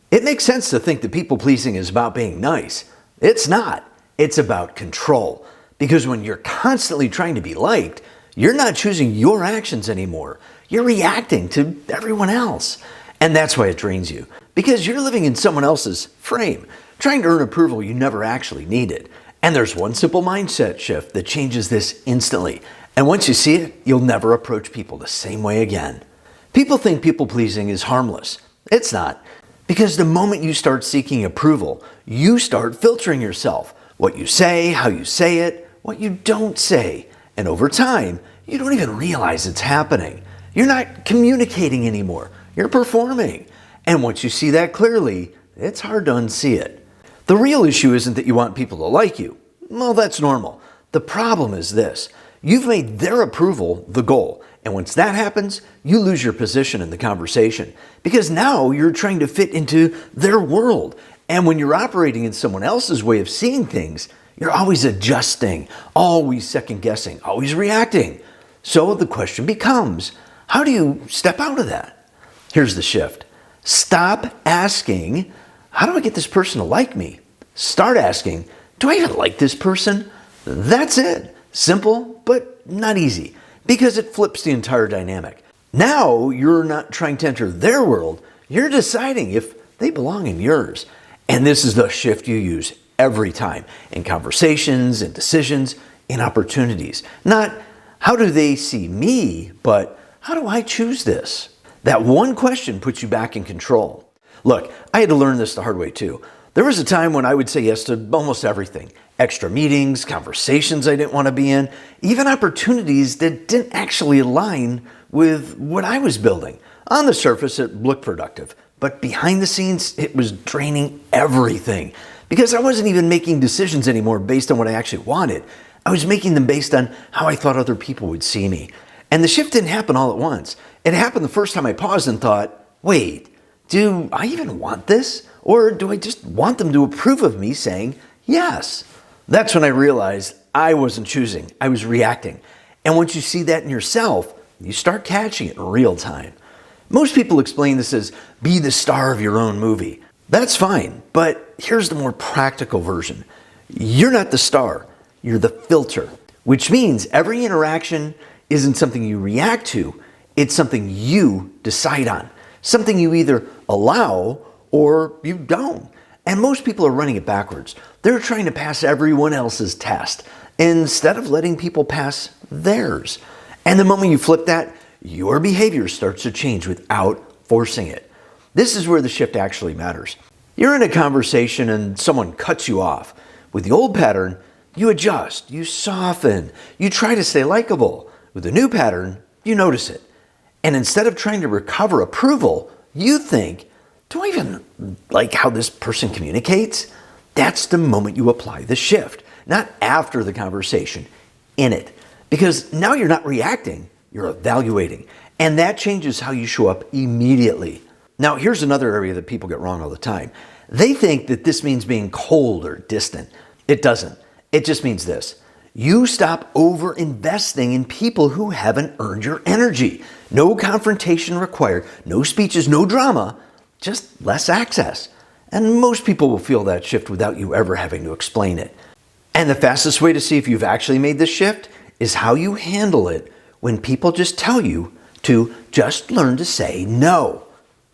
It makes sense to think that people pleasing is about being nice. It's not. It's about control. Because when you're constantly trying to be liked, you're not choosing your actions anymore. You're reacting to everyone else. And that's why it drains you. Because you're living in someone else's frame, trying to earn approval you never actually needed. And there's one simple mindset shift that changes this instantly. And once you see it, you'll never approach people the same way again. People think people pleasing is harmless. It's not. Because the moment you start seeking approval, you start filtering yourself. What you say, how you say it, what you don't say. And over time, you don't even realize it's happening. You're not communicating anymore. You're performing. And once you see that clearly, it's hard to unsee it. The real issue isn't that you want people to like you. Well, that's normal. The problem is this. You've made their approval the goal. And once that happens, you lose your position in the conversation. Because now you're trying to fit into their world. And when you're operating in someone else's way of seeing things, you're always adjusting, always second guessing, always reacting. So the question becomes, how do you step out of that? Here's the shift. Stop asking, how do I get this person to like me? Start asking, do I even like this person? That's it. Simple, but not easy, because it flips the entire dynamic. Now you're not trying to enter their world. You're deciding if they belong in yours. And this is the shift you use every time in conversations, in decisions, in opportunities. Not how do they see me, but how do I choose this? That one question puts you back in control. Look, I had to learn this the hard way too. There was a time when I would say yes to almost everything. Extra meetings, conversations I didn't want to be in, even opportunities that didn't actually align with what I was building. On the surface, it looked productive, but behind the scenes, it was draining everything because I wasn't even making decisions anymore based on what I actually wanted. I was making them based on how I thought other people would see me. And the shift didn't happen all at once. It happened the first time I paused and thought, wait, do I even want this? Or do I just want them to approve of me saying yes? That's when I realized I wasn't choosing, I was reacting. And once you see that in yourself, you start catching it in real time. Most people explain this as be the star of your own movie. That's fine, but here's the more practical version. You're not the star, you're the filter, which means every interaction isn't something you react to, it's something you decide on. Something you either allow or you don't. And most people are running it backwards. They're trying to pass everyone else's test instead of letting people pass theirs. And the moment you flip that, your behavior starts to change without forcing it. This is where the shift actually matters. You're in a conversation and someone cuts you off. With the old pattern, you adjust, you soften, you try to stay likable. With the new pattern, you notice it. And instead of trying to recover approval, you think, do I even like how this person communicates? That's the moment you apply the shift, not after the conversation, in it. Because now you're not reacting, you're evaluating. And that changes how you show up immediately. Now, here's another area that people get wrong all the time. They think that this means being cold or distant. It doesn't. It just means this. You stop over-investing in people who haven't earned your energy. No confrontation required, no speeches, no drama, just less access. And most people will feel that shift without you ever having to explain it. And the fastest way to see if you've actually made this shift is how you handle it when people just tell you to just learn to say no.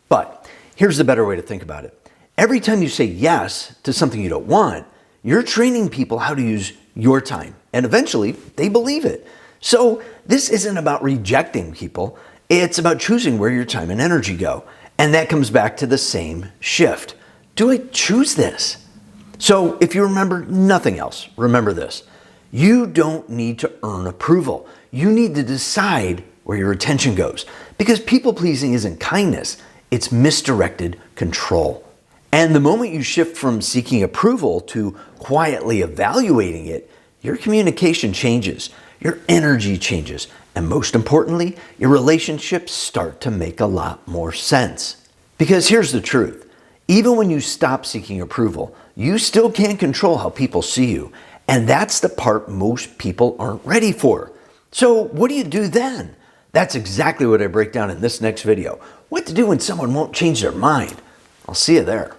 But here's the better way to think about it. Every time you say yes to something you don't want, you're training people how to use your time. And eventually, they believe it. So this isn't about rejecting people. It's about choosing where your time and energy go. And that comes back to the same shift. Do I choose this? So if you remember nothing else, remember this. You don't need to earn approval. You need to decide where your attention goes. Because people pleasing isn't kindness, it's misdirected control. And the moment you shift from seeking approval to quietly evaluating it, your communication changes, your energy changes, and most importantly, your relationships start to make a lot more sense. Because here's the truth. Even when you stop seeking approval, you still can't control how people see you. And that's the part most people aren't ready for. So what do you do then? That's exactly what I break down in this next video. What to do when someone won't change their mind. I'll see you there.